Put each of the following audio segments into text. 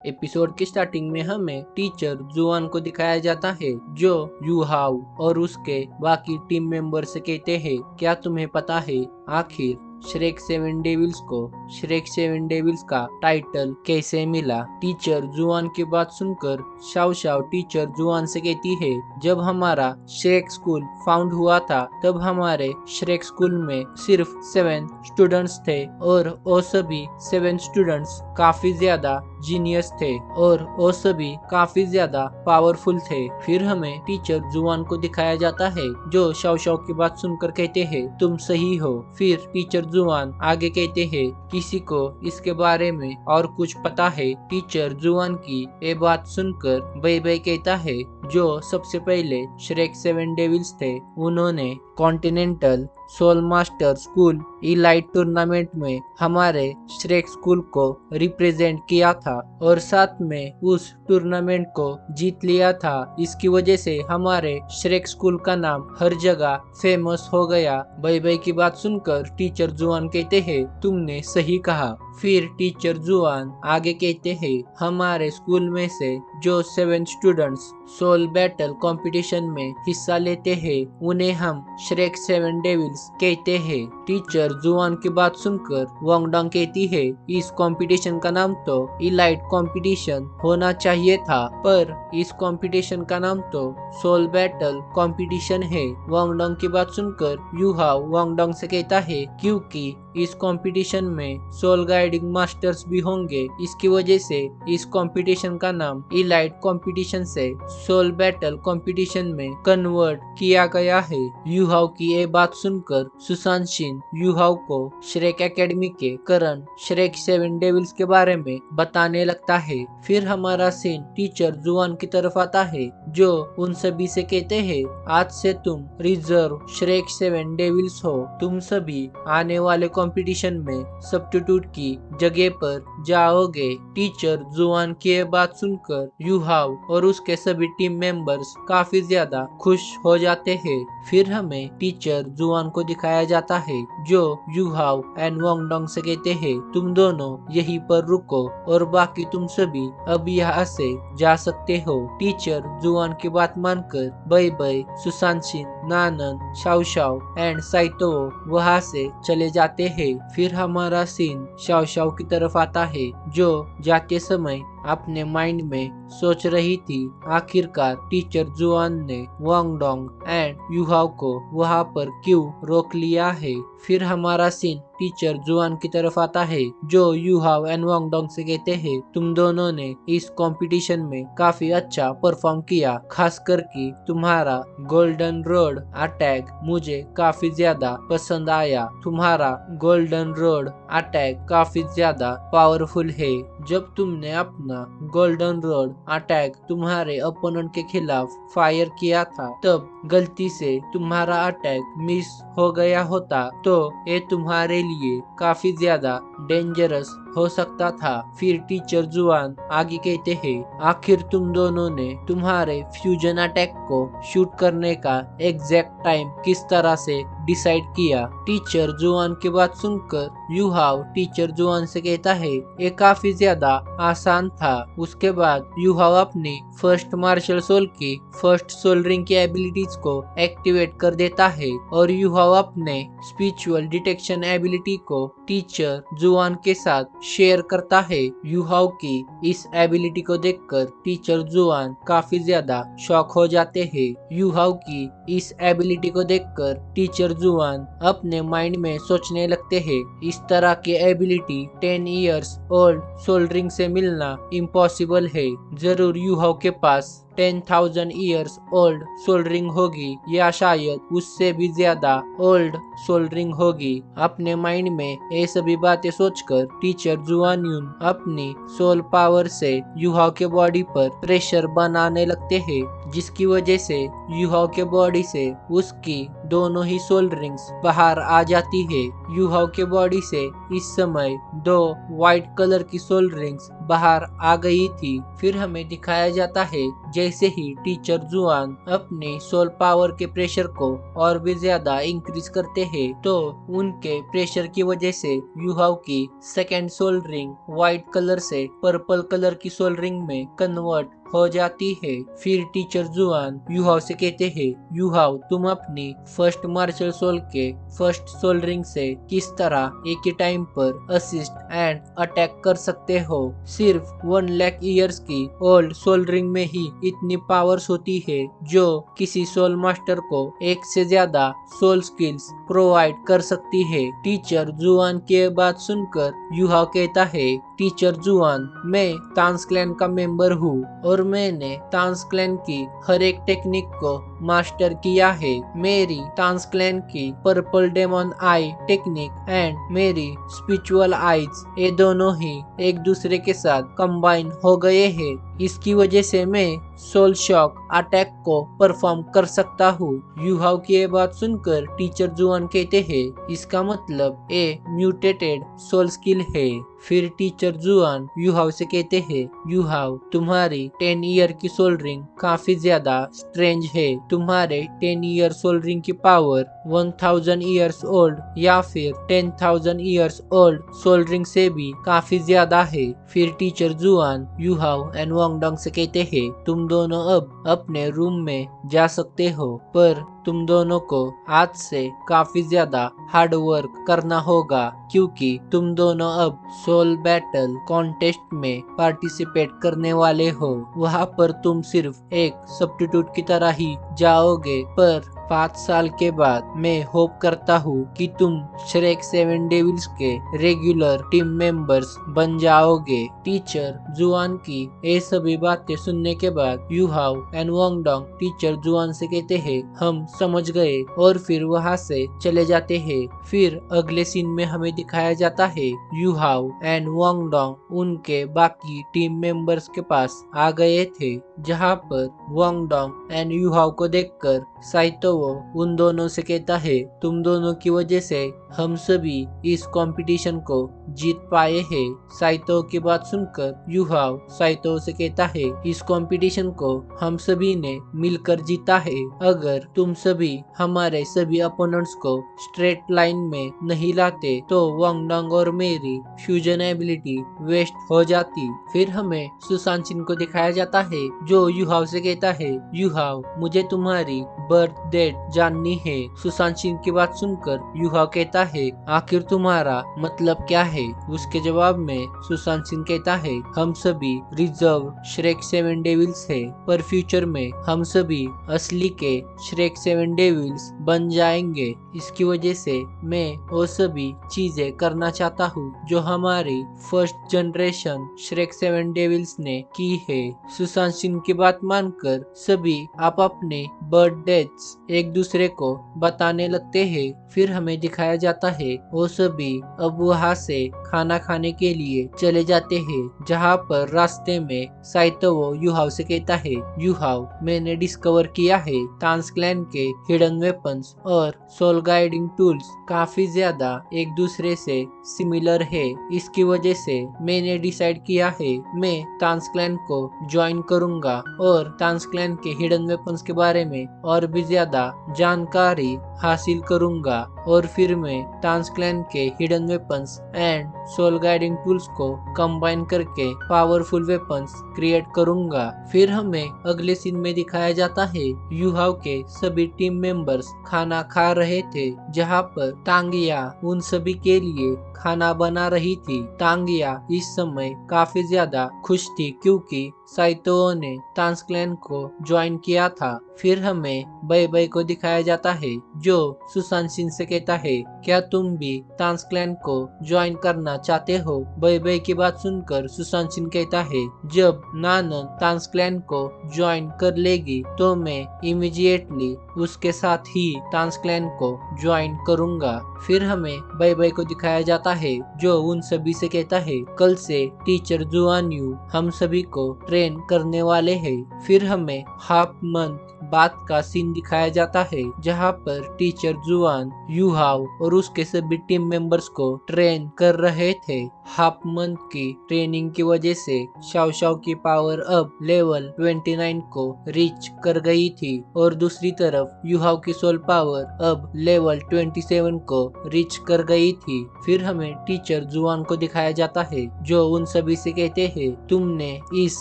Episode की starting में हमें टीचर जुआन को दिखाया जाता है जो यूहाव और उसके बाकी टीम मेंबर से कहते हैं, क्या तुम्हें पता है आखिर श्रेक सेवन डेविल्स को श्रेक सेवन डेविल्स का टाइटल कैसे मिला। टीचर जुआन की बात सुनकर शाओ शाओ टीचर जुआन से कहती है, जब हमारा श्रेक स्कूल फाउंड हुआ था तब हमारे श्रेक स्कूल में सिर्फ 7 स्टूडेंट्स थे और वो सभी 7 स्टूडेंट्स काफी ज्यादा जीनियस थे और वो सभी काफी ज्यादा पावरफुल थे। फिर हमें टीचर जुआन को दिखाया जाता है जो शाओ शाओ की बात सुनकर कहते हैं, तुम सही हो। फिर टीचर जुआन आगे कहते हैं, किसी को इसके बारे में और कुछ पता है। टीचर जुआन की ये बात सुनकर बई बई कहता है, जो सबसे पहले श्रेक सेवन डेविल्स थे उन्होंने continental soul master school elite tournament में हमारे श्रेक स्कूल को रिप्रेजेंट किया था और साथ में उस टूर्नामेंट को जीत लिया था। इसकी वजह से हमारे श्रेक स्कूल का नाम हर जगह फेमस हो गया। बई बई की बात सुनकर टीचर जुआन कहते हैं, तुमने सही कहा। फिर टीचर जुआन आगे कहते हैं, हमारे स्कूल में से जो 7 स्टूडेंट्स सोल बैटल कंपटीशन में हिस्सा लेते हैं उन्हें हम श्रेक सेवन डेविल्स कहते हैं। टीचर जुआन की बात सुनकर वांगडोंग कहती है, इस कंपटीशन का नाम तो इलाइट कंपटीशन होना चाहिए था, पर इस कंपटीशन का नाम तो सोल बैटल कंपटीशन है। वांगडोंग की बात सुनकर यूहाव वांगडोंग से कहता है, क्योंकि इस कंपटीशन में सोल गाइडिंग मास्टर्स भी होंगे, इसकी वजह से इस कंपटीशन का नाम इलाइट कंपटीशन से सोल बैटल कंपटीशन में कन्वर्ट किया गया है। यूहाव की ये बात सुनकर सुशांशिन यूहाव को श्रेक एकेडमी के करंट श्रेक सेवन डेविल्स के बारे में बताने लगता है। फिर हमारा सीन टीचर जुआन की तरफ आता है जो उन सभी से कहते हैं, आज से तुम रिजर्व श्रेक सेवन डेविल्स हो, तुम सभी आने वाले कंपटीशन में सब्स्टिट्यूट की जगह पर जाओगे। टीचर जुआन की ये बात सुनकर यूहाव और उसके सभी टीम मेंबर्स काफी ज्यादा खुश हो जाते हैं। फिर हमें टीचर जुआन को दिखाया जाता है जो यूहाव एंड वांगडोंग से कहते हैं, तुम दोनों यहीं पर रुको और बाकी तुम सभी अब यहाँ से जा सकते हो। टीचर जुआन की बात मानकर बई बई, सुशांशिन, नानन, शाओ शाओ एंड साइतो वहाँ से चले जाते हैं। फिर हमारा सीन शाओ शाओ की तरफ आता है जो जाते समय अपने माइंड में सोच रही थी, आखिरकार टीचर जुआन ने वांगडोंग एंड यूहाव को वहाँ पर क्यों रोक लिया है। फिर हमारा सीन टीचर जुआन की तरफ आता है जो यूहाव एंड वांगडोंग से कहते हैं, तुम दोनों ने इस कंपटीशन में काफी अच्छा परफॉर्म किया, खासकर कि तुम्हारा गोल्डन रोड अटैक मुझे काफी ज्यादा पसंद आया। तुम्हारा गोल्डन रोड अटैक काफी ज्यादा पावरफुल है। जब तुमने अपना गोल्डन रोड अटैक तुम्हारे अपोनेंट के खिलाफ फायर किया था तब गलती से तुम्हारा अटैक मिस हो गया होता तो ये तुम्हारे लिए काफी ज्यादा डेंजरस हो सकता था। फिर टीचर जुआन आगे कहते हैं, आखिर तुम दोनों ने तुम्हारे फ्यूजन अटैक को शूट करने का एग्जैक्ट टाइम किस तरह से डिसाइड किया। टीचर जुआन की बात सुनकर यूहाव टीचर जुआन से कहता है, ये काफी ज्यादा आसान था। उसके बाद यूहाव अपनी फर्स्ट मार्शल सोल की फर्स्ट सोल रिंग की एबिलिटीज को एक्टिवेट कर देता है और यूहाव अपने स्पिरिचुअल डिटेक्शन एबिलिटी को टीचर जुआन के साथ शेयर करता है। यूहाव की इस एबिलिटी को देखकर टीचर जुआन काफी ज्यादा शॉक हो जाते हैं। यूहाव की इस एबिलिटी को देखकर टीचर जुआन अपने माइंड में सोचने लगते हैं, इस तरह की ability 10 years old soul ring से मिलना इम्पॉसिबल है। जरूर यूहाव के पास 10,000 इयर्स ओल्ड सोल रिंग होगी या शायद उससे भी ज्यादा ओल्ड सोल रिंग होगी। अपने माइंड में ये सभी बातें सोचकर टीचर जुआन यून अपनी सोल पावर से यूहाव के बॉडी पर प्रेशर बनाने लगते हैं, जिसकी वजह से यूहाव के बॉडी से उसकी दोनों ही सोल रिंग्स बाहर आ जाती है। यूहाव के बॉडी से इस समय 2 व्हाइट कलर की सोल रिंग्स बाहर आ गई थी। फिर हमें दिखाया जाता है जैसे ही टीचर जुआन अपने सोल पावर के प्रेशर को और भी ज्यादा इंक्रीज करते हैं, तो उनके प्रेशर की वजह से यूहाओ की second soul ring white colour से पर्पल कलर की सोल रिंग में कन्वर्ट हो जाती है। फिर टीचर जुआन यूहाओ से कहते हैं, यूहाओ तुम अपनी फर्स्ट मार्शल सोल के फर्स्ट सोल रिंग से किस तरह एक ही टाइम पर असिस्ट एंड अटैक कर सकते हो। सिर्फ 1 लाख ईयर्स की ओल्ड सोल रिंग में ही इतनी पावर्स होती है जो किसी सोल मास्टर को एक से ज्यादा सोल स्किल्स प्रोवाइड कर सकती है। टीचर जुआन की बात सुनकर यूहाओ कहता है, टीचर जुआन मैं तांस क्लैन का मेंबर हूँ और मैंने तांस क्लैन की हर एक टेक्निक को मास्टर किया है। मेरी तांस क्लैन की purple demon eye technique and मेरी स्पिरिचुअल आईज ये दोनों ही एक दूसरे के साथ कंबाइन हो गए हैं। इसकी वजह से मैं सोल शॉक अटैक को परफॉर्म कर सकता हूँ। यूहाओ की ये बात सुनकर टीचर जुआन कहते हैं, इसका मतलब ये म्यूटेटेड सोल स्किल है। फिर टीचर जुआन यूहाओ से कहते हैं, यूहाओ तुम्हारी 10 ईयर की सोल रिंग काफी ज्यादा स्ट्रेंज है। तुम्हारे 10 ईयर सोल रिंग की पावर 1000 ईयर्स ओल्ड या फिर 10,000 ईयर्स ओल्ड सोल रिंग से भी काफी ज्यादा है। फिर टीचर जुआन यूहाओ एंड वांगडोंग से कहते हैं, तुम दोनों अब अपने रूम में जा सकते हो, पर तुम दोनों को आज से काफी ज्यादा हार्ड वर्क करना होगा क्योंकि तुम दोनों अब सोल बैटल कॉन्टेस्ट में पार्टिसिपेट करने वाले हो। वहाँ पर तुम सिर्फ एक सब्स्टिट्यूट की तरह ही जाओगे, पर 5 साल के बाद मैं होप करता हूँ कि तुम श्रेक 7 डेविल्स के रेगुलर टीम मेंबर्स बन जाओगे। टीचर जुआन की ये सभी बातें सुनने के बाद यूहाओ एंड वांगडोंग टीचर जुआन से कहते हैं, हम समझ गए, और फिर वहाँ से चले जाते हैं। फिर अगले सीन में हमें दिखाया जाता है यूहाओ एंड वांगडोंग उनके बाकी टीम मेंबर्स के पास आ गए थे, जहाँ पर वांगडोंग एंड यूहाओ को देखकर साइतो उन दोनों से कहता है, तुम दोनों की वजह से हम सभी इस कंपटीशन को जीत पाए हैं। साइतो की बात सुनकर यूहाओ साइतो से कहता है, इस कंपटीशन को हम सभी ने मिलकर जीता है। अगर तुम सभी हमारे सभी अपोनेंट्स को स्ट्रेट लाइन में नहीं लाते तो वांगडोंग और मेरी फ्यूजन एबिलिटी वेस्ट हो जाती। फिर हमें सुशांशिन को दिखाया जाता है जो यूहाओ से कहता है, यूहाओ मुझे तुम्हारी बर्थ डेट जाननी है। सुशांशिन की बात सुनकर यूहाओ कहता है, आखिर तुम्हारा मतलब क्या है? उसके जवाब में सुशांशिन कहता है, हम सभी रिजर्व श्रेक 7 डेविल्स है, पर फ्यूचर में हम सभी असली के श्रेक 7 डेविल्स बन जाएंगे। इसकी वजह से मैं वो सभी चीजें करना चाहता हूँ जो हमारी फर्स्ट जनरेशन श्रेक 7 डेविल्स ने की है। सुशांशिन की बात मानकर सभी आप अपने बर्थ डेट्स एक दूसरे को बताने लगते हैं। फिर हमें दिखाया जाता है वो सभी अब वहाँ से खाना खाने के लिए चले जाते हैं, जहाँ पर रास्ते में साइतो यूहाओ से कहता है, यूहाओ मैंने डिस्कवर किया है तांस क्लैन के हिडन वेपन्स और सोल गाइडिंग टूल्स काफी ज्यादा एक दूसरे से सिमिलर है। इसकी वजह से मैंने डिसाइड किया है मैं तांस क्लैन को ज्वाइन करूंगा और तांस क्लैन के हिडन वेपन्स के बारे में और भी ज्यादा जानकारी हासिल करूंगा, और फिर मैं तांस क्लैन के hidden weapons and soul guiding tools को कंबाइन करके पावरफुल वेपन्स क्रिएट करूंगा। फिर हमें अगले सीन में दिखाया जाता है यूहाओ के सभी टीम मेंबर्स खाना खा रहे थे, जहां पर तांगिया उन सभी के लिए खाना बना रही थी। तांगिया इस समय काफी ज्यादा खुश थी क्योंकि साइतो ने तांस क्लैन को ज्वाइन किया था। फिर हमें बई को दिखाया जाता है जो सुशांशिन से कहता है, क्या तुम भी तांस क्लैन को ज्वाइन करना चाहते हो? बई की बात सुनकर सुशांशिन कहता है, जब नानन तांस क्लैन को ज्वाइन कर लेगी तो मैं इमीडिएटली उसके साथ ही तांस क्लैन को ज्वाइन करूंगा। फिर हमें बई को दिखाया जाता है जो उन सभी से कहता है, कल से टीचर जुआन यू हम सभी को ट्रेन करने वाले हैं। फिर हमें हाफ मंथ बाद का सीन दिखाया जाता है जहां पर टीचर जुआन यूहाओ और उसके सभी टीम मेंबर्स को ट्रेन कर रहे रहे थे। हाफ मंथ की ट्रेनिंग की वजह से शाओ शाओ की पावर अब लेवल 29 को रीच कर गई थी और दूसरी तरफ युहाओ की सोल पावर अब लेवल 27 को रीच कर गई थी। फिर हमें टीचर जुआन को दिखाया जाता है जो उन सभी से कहते हैं, तुमने इस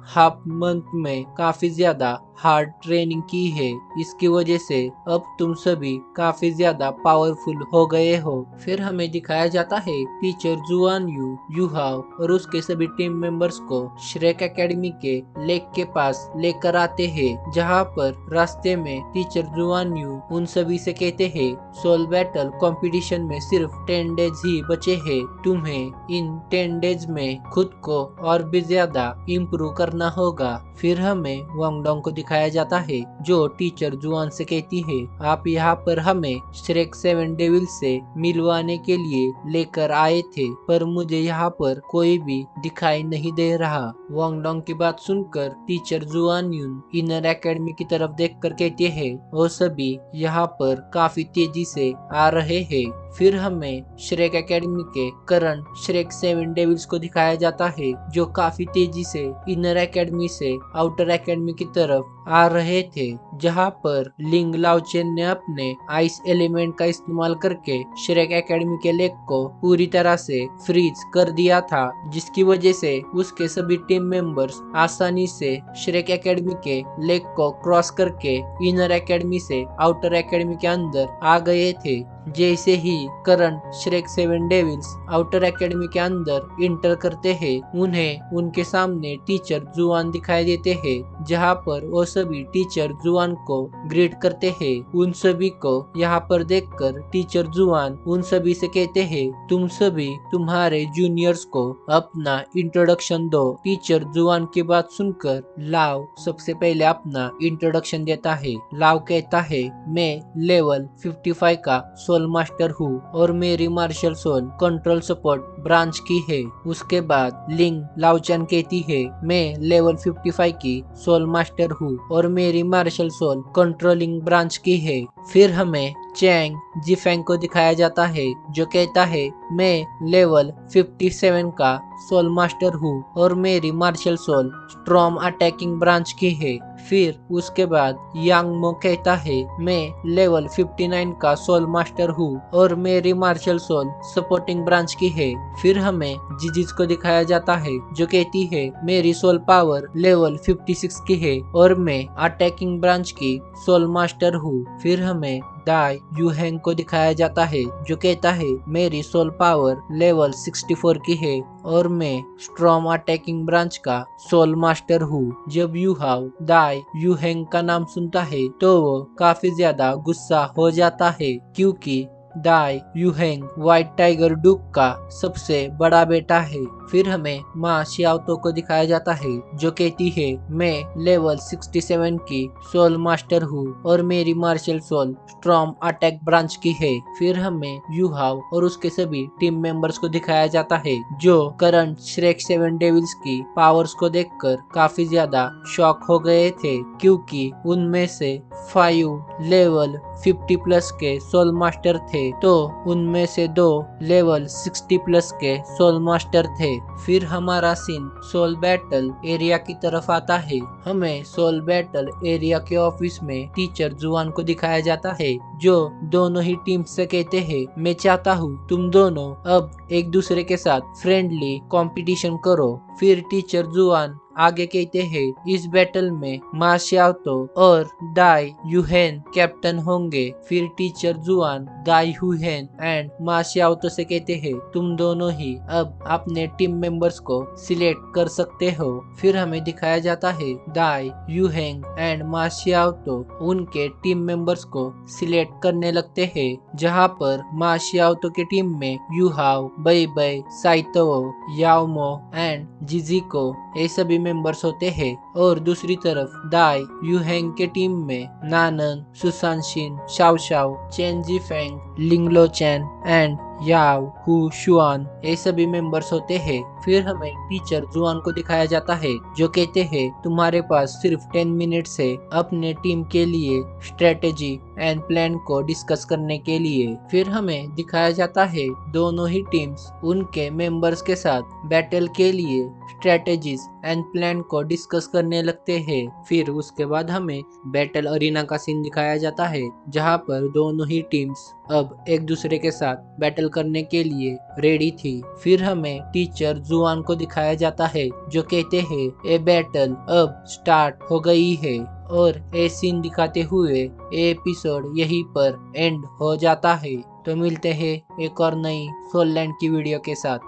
हाफ मंथ में काफी ज्यादा हार्ड ट्रेनिंग की है, इसकी वजह से अब तुम सभी काफी ज्यादा पावरफुल हो गए हो। फिर हमें दिखाया जाता है टीचर जुआन युहाओ और उसके सभी टीम मेंबर्स को श्रेक एकेडमी के लेक के पास लेकर आते हैं, जहां पर रास्ते में टीचर जुआन उन सभी से कहते हैं, सोल बैटल कंपटीशन में सिर्फ 10 डेज ही बचे हैं, तुम्हें इन 10 डेज में खुद को और भी ज्यादा इम्प्रूव करना होगा। फिर हमें वांगडोंग को दिखाया जाता है जो टीचर जुआन से कहती है, आप यहाँ पर हमें श्रेक 7 डेविल से मिलवाने के लिए लेकर आए थे, पर मुझे यहाँ पर कोई भी दिखाई नहीं दे रहा। वांगडोंग की बात सुनकर टीचर जुआन इनर एकेडमी की तरफ देखकर कहते हैं, वो सभी यहाँ पर काफी तेजी से आ रहे हैं। फिर हमें श्रेक एकेडमी के करंट श्रेक 7 डेविल्स को दिखाया जाता है जो काफी तेजी से इनर एकेडमी से आउटर एकेडमी की तरफ आ रहे थे, जहां पर लिंग लाओचेन ने अपने आइस एलिमेंट का इस्तेमाल करके श्रेक एकेडमी के लेक को पूरी तरह से फ्रीज कर दिया था, जिसकी वजह से उसके सभी टीम मेंबर्स आसानी से श्रेक एकेडमी के लेक को क्रॉस करके इनर एकेडमी से आउटर एकेडमी के अंदर आ गए थे। जैसे ही current Shrek 7 devils outer academy के अंदर इंटर करते हैं, उन्हें उनके सामने टीचर जुआन दिखाई देते हैं, जहां पर वो सभी टीचर जुआन को ग्रीट करते हैं। उन सभी को यहाँ पर देखकर टीचर जुआन उन सभी से कहते हैं, तुम सभी तुम्हारे जूनियर्स को अपना इंट्रोडक्शन दो। टीचर जुआन की बात सुनकर लाओ सबसे पहले अपना इंट्रोडक्शन देता है। लाओ कहता है, मैं लेवल 55 का सोल मास्टर हूँ और मेरी martial soul control support branch की है। उसके बाद लिंग लाओचेन कहती है, मैं लेवल 55 की सोल मास्टर हूँ और मेरी मार्शल सोल कंट्रोलिंग ब्रांच की है। फिर हमें चैंग जिफेंग को दिखाया जाता है जो कहता है, मैं लेवल 57 का सोल मास्टर हूँ और मेरी martial soul storm attacking branch की है। फिर उसके बाद यांग मो कहता है, मैं लेवल 59 का सोल मास्टर हूँ और मेरी मार्शल सोल सपोर्टिंग ब्रांच की है। फिर हमें जिजिज को दिखाया जाता है जो कहती है, मेरी सोल पावर लेवल 56 की है और मैं अटैकिंग ब्रांच की सोल मास्टर हूँ। फिर हमें दाई यूहेंग को दिखाया जाता है जो कहता है, मेरी सोल पावर लेवल 64 की है और मैं स्ट्रॉम अटैकिंग ब्रांच का सोल मास्टर हूँ। जब युहाओ दाई यूहेंग का नाम सुनता है तो वो काफी ज्यादा गुस्सा हो जाता है, क्योंकि दाई यूहेंग व्हाइट टाइगर डुक का सबसे बड़ा बेटा है। फिर हमें माँ शियाओतो को दिखाया जाता है जो कहती है, मैं लेवल 67 की सोल मास्टर हूँ और मेरी martial soul storm attack branch की है। फिर हमें युहाओ और उसके सभी टीम मेंबर्स को दिखाया जाता है जो करंट श्रेक 7 डेविल्स की पावर्स को देखकर काफी ज्यादा शॉक हो गए थे, क्योंकि उनमें से 5 लेवल 50 प्लस के सोल मास्टर थे तो उनमें से 2 लेवल 60 प्लस के सोल मास्टर थे। फिर हमारा सीन सोल बैटल एरिया की तरफ आता है। हमें सोल बैटल एरिया के ऑफिस में टीचर जुआन को दिखाया जाता है जो दोनों ही टीम से कहते हैं, मैं चाहता हूँ तुम दोनों अब एक दूसरे के साथ फ्रेंडली कंपटीशन करो। फिर टीचर जुआन आगे कहते हैं, इस बैटल में मा शियाओतो और दाई यूहेन कैप्टन होंगे। फिर टीचर जुआन दाई यूहेन एंड मा शियाओतो से कहते हैं, तुम दोनों ही अब अपने टीम मेंबर्स को सिलेक्ट कर सकते हो। फिर हमें दिखाया जाता है दाई यूहेंग एंड मा शियाओतो उनके टीम मेंबर्स को सिलेक्ट करने लगते हैं, जहां पर मा शियाओतो की टीम में युहाओ, बई बई, साइतो, याओमो एंड जिजिको ये सभी मेंबर्स होते हैं और दूसरी तरफ दाई यूहेंग के टीम में नानन, सुसानशिन, शाओ शाओ, चेन जिफेंग, लिंग लोचेन एंड याओ, हु, शुआन ये सभी मेंबर्स होते हैं। फिर हमें टीचर जुआन को दिखाया जाता है जो कहते हैं तुम्हारे पास सिर्फ 10 मिनट्स है अपने टीम के लिए स्ट्रेटेजी एंड प्लान को डिस्कस करने के लिए। फिर हमें दिखाया जाता है दोनों ही टीम्स उनके मेंबर्स के साथ बैटल के लिए स्ट्रेटेजीज एंड प्लान को डिस्कस करने लगते हैं। फिर उसके बाद हमें बैटल अरीना का सीन दिखाया जाता है जहां पर दोनों ही टीम्स अब एक दूसरे के साथ बैटल करने के लिए रेडी थी। फिर हमें टीचर जुआन को दिखाया जाता है जो कहते हैं ये बैटल अब स्टार्ट हो गई है और ये सीन दिखाते हुए ये एपिसोड यहीं पर एंड हो जाता है। तो मिलते हैं एक और नई सोल लैंड की वीडियो के साथ।